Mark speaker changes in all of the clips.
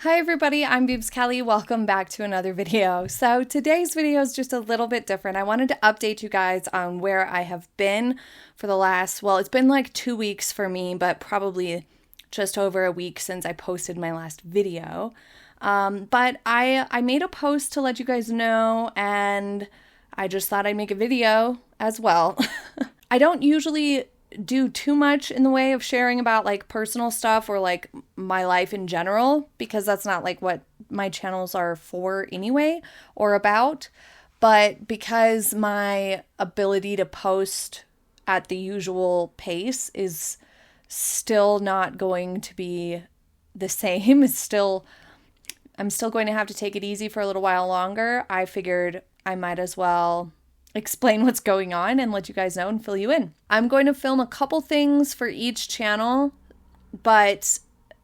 Speaker 1: Hi everybody, I'm Beebs Kelley. Welcome back to another video. So today's video is just a little bit different. I wanted to update you guys on where I have been for the last, well, it's been like 2 weeks for me, but probably just over a week since I posted my last video. But I made a post to let you guys know, and I just thought I'd make a video as well. I don't usually do too much in the way of sharing about like personal stuff or like my life in general, because that's not like what my channels are for anyway or about. But because my ability to post at the usual pace is still not going to be the same, I'm still going to have to take it easy for a little while longer. I figured I might as well explain what's going on and let you guys know and fill you in. I'm going to film a couple things for each channel, but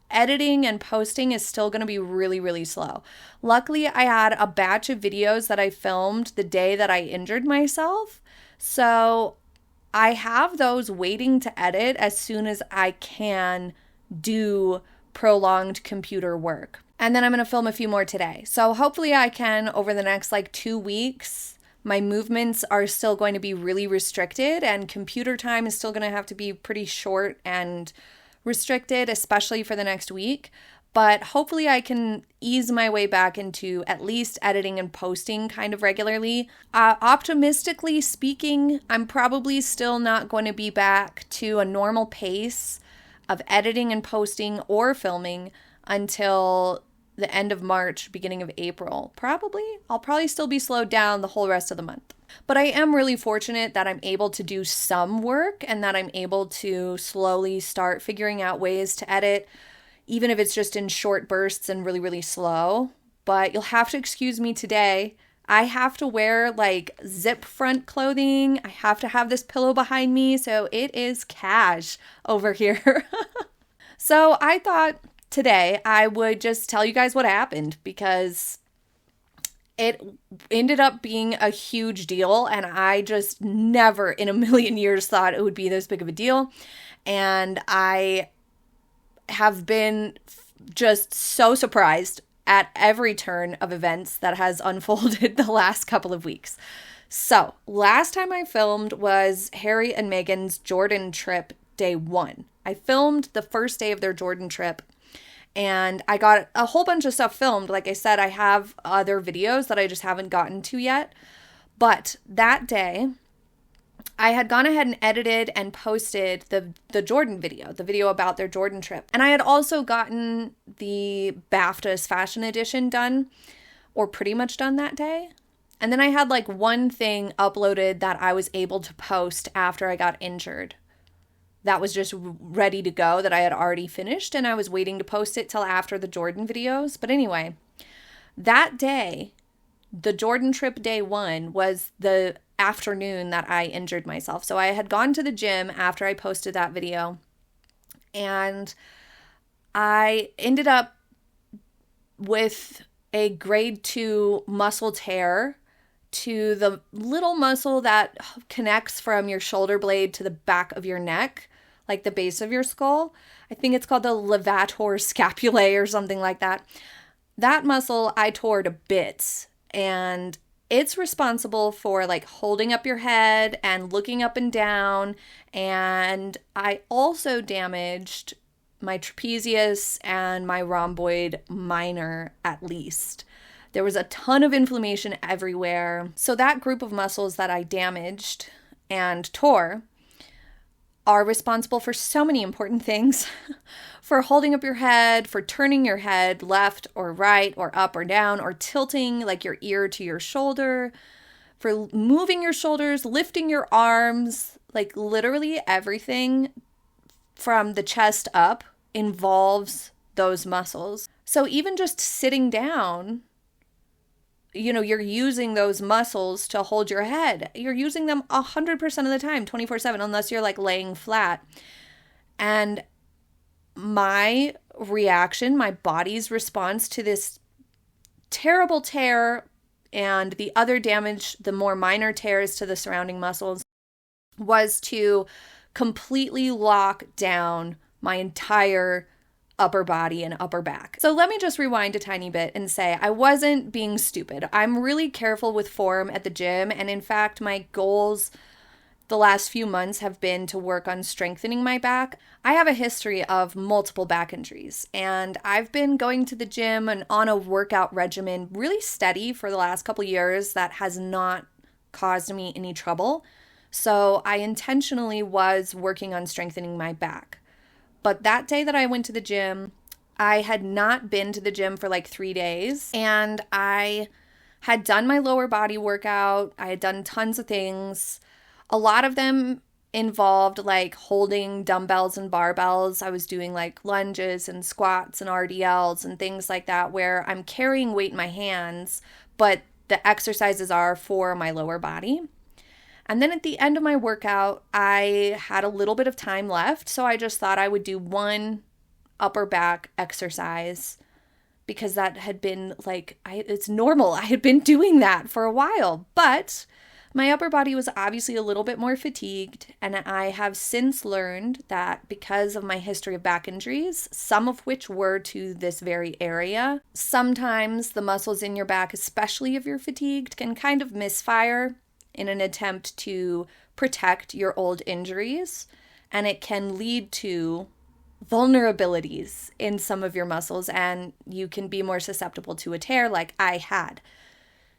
Speaker 1: editing and posting is still going to be really, really slow. Luckily, I had a batch of videos that I filmed the day that I injured myself, so I have those waiting to edit as soon as I can do prolonged computer work. And then I'm going to film a few more today. So hopefully I can, over the next like 2 weeks, my movements are still going to be really restricted, and computer time is still going to have to be pretty short and restricted, especially for the next week. But hopefully I can ease my way back into at least editing and posting kind of regularly. Optimistically speaking, I'm probably still not going to be back to a normal pace of editing and posting or filming until the end of March, beginning of April. I'll probably still be slowed down the whole rest of the month. But I am really fortunate that I'm able to do some work and that I'm able to slowly start figuring out ways to edit, even if it's just in short bursts and really, really slow. But you'll have to excuse me today. I have to wear like zip front clothing. I have to have this pillow behind me, so it is cash over here. So I thought today I would just tell you guys what happened, because it ended up being a huge deal, and I just never in a million years thought it would be this big of a deal. And I have been just so surprised at every turn of events that has unfolded the last couple of weeks. So last time I filmed was Harry and Meghan's Jordan trip day 1. I filmed the first day of their Jordan trip, and I got a whole bunch of stuff filmed. Like I said, I have other videos that I just haven't gotten to yet. But that day, I had gone ahead and edited and posted the Jordan video, the video about their Jordan trip. And I had also gotten the BAFTA's fashion edition done, or pretty much done that day. And then I had like one thing uploaded that I was able to post after I got injured. That was just ready to go, that I had already finished, and I was waiting to post it till after the Jordan videos. But anyway, that day, the Jordan trip day 1 was the afternoon that I injured myself. So I had gone to the gym after I posted that video, and I ended up with a grade 2 muscle tear to the little muscle that connects from your shoulder blade to the back of your neck, like the base of your skull. I think it's called the levator scapulae or something like that. That muscle I tore to bits, and it's responsible for like holding up your head and looking up and down. And I also damaged my trapezius and my rhomboid minor, at least. There was a ton of inflammation everywhere. So that group of muscles that I damaged and tore are responsible for so many important things. For holding up your head, for turning your head left or right or up or down, or tilting like your ear to your shoulder, for moving your shoulders, lifting your arms. Like literally everything from the chest up involves those muscles. So even just sitting down, you're using those muscles to hold your head. You're using them 100% of the time, 24/7, unless you're like laying flat. And my reaction, my body's response to this terrible tear and the other damage, the more minor tears to the surrounding muscles, was to completely lock down my entire upper body and upper back. So let me just rewind a tiny bit and say I wasn't being stupid. I'm really careful with form at the gym, and in fact, my goals the last few months have been to work on strengthening my back. I have a history of multiple back injuries, and I've been going to the gym and on a workout regimen really steady for the last couple years that has not caused me any trouble. So I intentionally was working on strengthening my back. But that day that I went to the gym, I had not been to the gym for like 3 days, and I had done my lower body workout. I had done tons of things. A lot of them involved like holding dumbbells and barbells. I was doing like lunges and squats and RDLs and things like that where I'm carrying weight in my hands, but the exercises are for my lower body. And then at the end of my workout, I had a little bit of time left, so I just thought I would do one upper back exercise because that had been like, it's normal. I had been doing that for a while, but my upper body was obviously a little bit more fatigued, and I have since learned that because of my history of back injuries, some of which were to this very area, sometimes the muscles in your back, especially if you're fatigued, can kind of misfire in an attempt to protect your old injuries, and it can lead to vulnerabilities in some of your muscles, and you can be more susceptible to a tear like I had.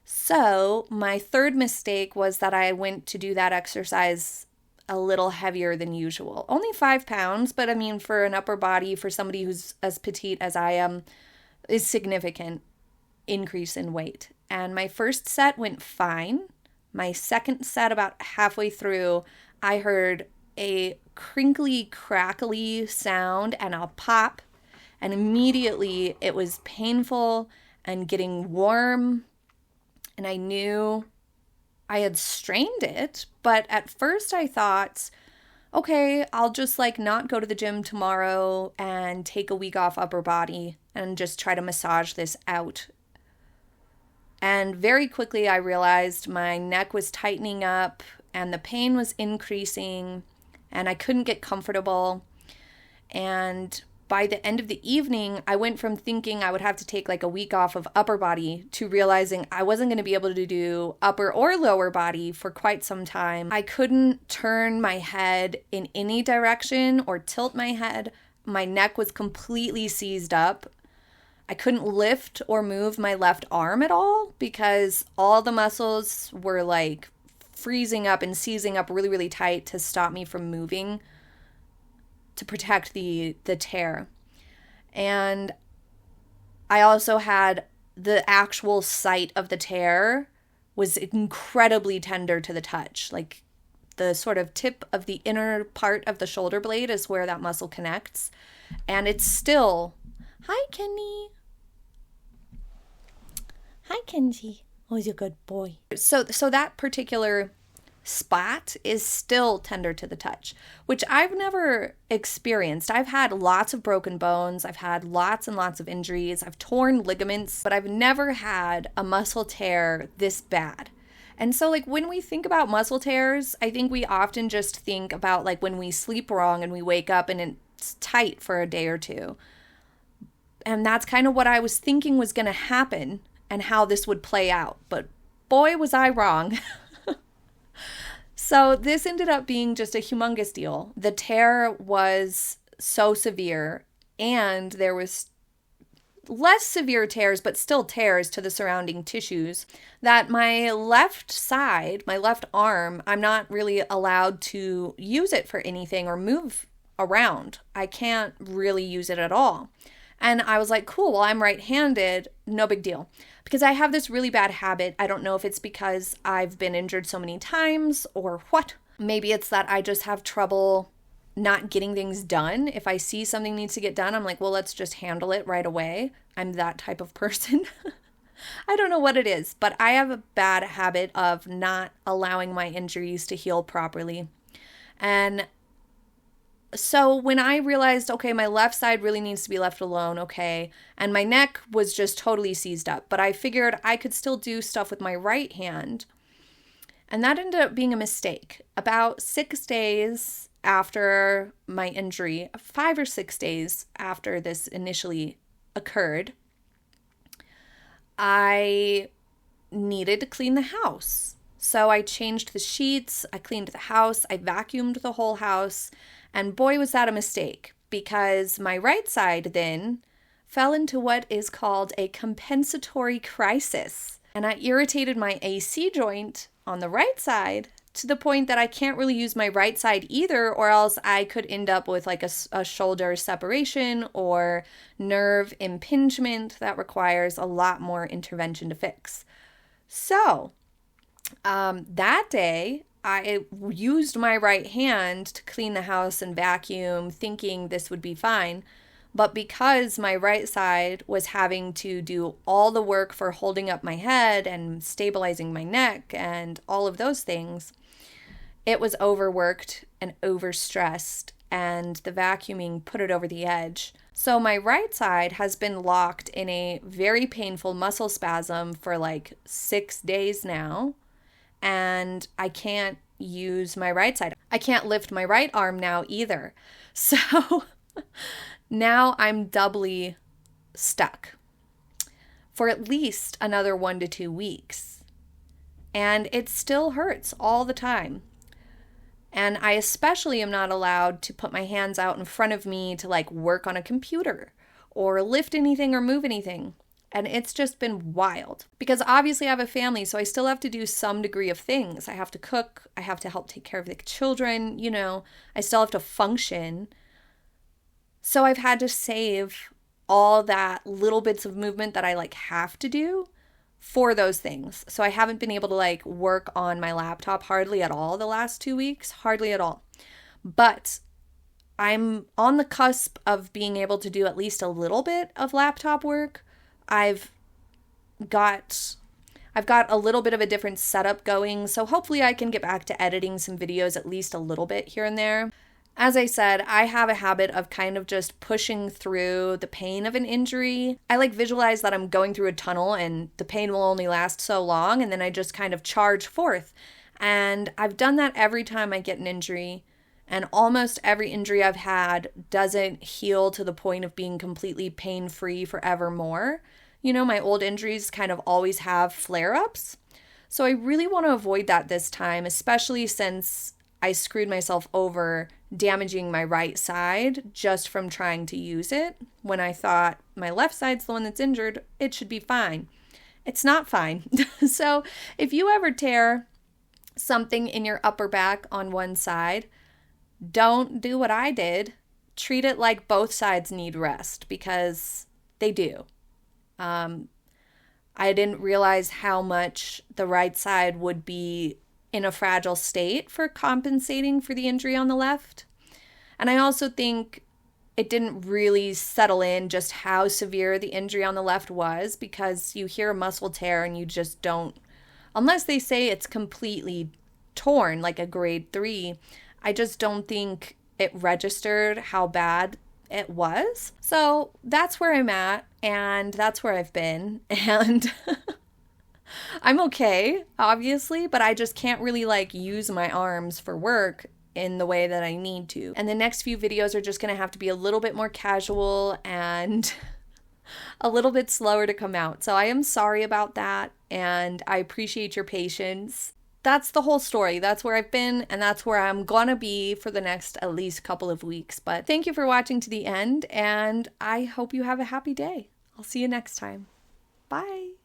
Speaker 1: So my third mistake was that I went to do that exercise a little heavier than usual. Only 5 pounds, but I mean, for an upper body, for somebody who's as petite as I am, is significant increase in weight. And my first set went fine. My second set, about halfway through, I heard a crinkly, crackly sound and a pop. And immediately it was painful and getting warm. And I knew I had strained it, but at first I thought, okay, I'll just like not go to the gym tomorrow and take a week off upper body and just try to massage this out. And very quickly I realized my neck was tightening up and the pain was increasing and I couldn't get comfortable. And by the end of the evening, I went from thinking I would have to take like a week off of upper body to realizing I wasn't going to be able to do upper or lower body for quite some time. I couldn't turn my head in any direction or tilt my head. My neck was completely seized up. I couldn't lift or move my left arm at all because all the muscles were like freezing up and seizing up really, really tight to stop me from moving, to protect the tear. And I also had the actual site of the tear was incredibly tender to the touch. Like the sort of tip of the inner part of the shoulder blade is where that muscle connects. And it's still, hi Kenny. Hi Kenji. Oh, he's a good boy. So that particular spot is still tender to the touch, which I've never experienced. I've had lots of broken bones. I've had lots and lots of injuries. I've torn ligaments, but I've never had a muscle tear this bad. And so like when we think about muscle tears, I think we often just think about like when we sleep wrong and we wake up and it's tight for a day or two. And that's kind of what I was thinking was going to happen and how this would play out. But boy, was I wrong. So this ended up being just a humongous deal. The tear was so severe, and there was less severe tears, but still tears to the surrounding tissues, that my left side, my left arm, I'm not really allowed to use it for anything or move around. I can't really use it at all. And I was like, cool, well, I'm right-handed, no big deal. Because I have this really bad habit. I don't know if it's because I've been injured so many times or what. Maybe it's that I just have trouble not getting things done. If I see something needs to get done, I'm like, well, let's just handle it right away. I'm that type of person. I don't know what it is, but I have a bad habit of not allowing my injuries to heal properly. And so when I realized, okay, my left side really needs to be left alone, okay, and my neck was just totally seized up, but I figured I could still do stuff with my right hand, and that ended up being a mistake. About 6 days after my injury, 5 or 6 days after this initially occurred, I needed to clean the house. So I changed the sheets, I cleaned the house, I vacuumed the whole house, and boy, was that a mistake, because my right side then fell into what is called a compensatory crisis. And I irritated my AC joint on the right side to the point that I can't really use my right side either, or else I could end up with like a shoulder separation or nerve impingement that requires a lot more intervention to fix. So that day, I used my right hand to clean the house and vacuum, thinking this would be fine. But because my right side was having to do all the work for holding up my head and stabilizing my neck and all of those things, it was overworked and overstressed, and the vacuuming put it over the edge. So my right side has been locked in a very painful muscle spasm for like 6 days now, and I can't use my right side. I can't lift my right arm now either. So now I'm doubly stuck for at least another 1 to 2 weeks. And it still hurts all the time. And I especially am not allowed to put my hands out in front of me to like work on a computer or lift anything or move anything. And it's just been wild because obviously I have a family, so I still have to do some degree of things. I have to cook, I have to help take care of the children, I still have to function. So I've had to save all that little bits of movement that I like have to do for those things. So I haven't been able to like work on my laptop hardly at all the last 2 weeks, hardly at all. But I'm on the cusp of being able to do at least a little bit of laptop work. I've got a little bit of a different setup going, so hopefully I can get back to editing some videos at least a little bit here and there. As I said, I have a habit of kind of just pushing through the pain of an injury. I like visualize that I'm going through a tunnel and the pain will only last so long, and then I just kind of charge forth. And I've done that every time I get an injury, and almost every injury I've had doesn't heal to the point of being completely pain-free forevermore. My old injuries kind of always have flare-ups. So I really want to avoid that this time, especially since I screwed myself over damaging my right side just from trying to use it when I thought my left side's the one that's injured, it should be fine. It's not fine. So if you ever tear something in your upper back on one side, don't do what I did. Treat it like both sides need rest, because they do. I didn't realize how much the right side would be in a fragile state for compensating for the injury on the left. And I also think it didn't really settle in just how severe the injury on the left was, because you hear a muscle tear and you just don't, unless they say it's completely torn, like a grade 3, I just don't think it registered how bad it was. So that's where I'm at, and that's where I've been. And I'm okay, obviously, but I just can't really like use my arms for work in the way that I need to. And the next few videos are just going to have to be a little bit more casual and a little bit slower to come out. So I am sorry about that, and I appreciate your patience. That's the whole story. That's where I've been, and that's where I'm gonna be for the next at least couple of weeks. But thank you for watching to the end, and I hope you have a happy day. I'll see you next time. Bye.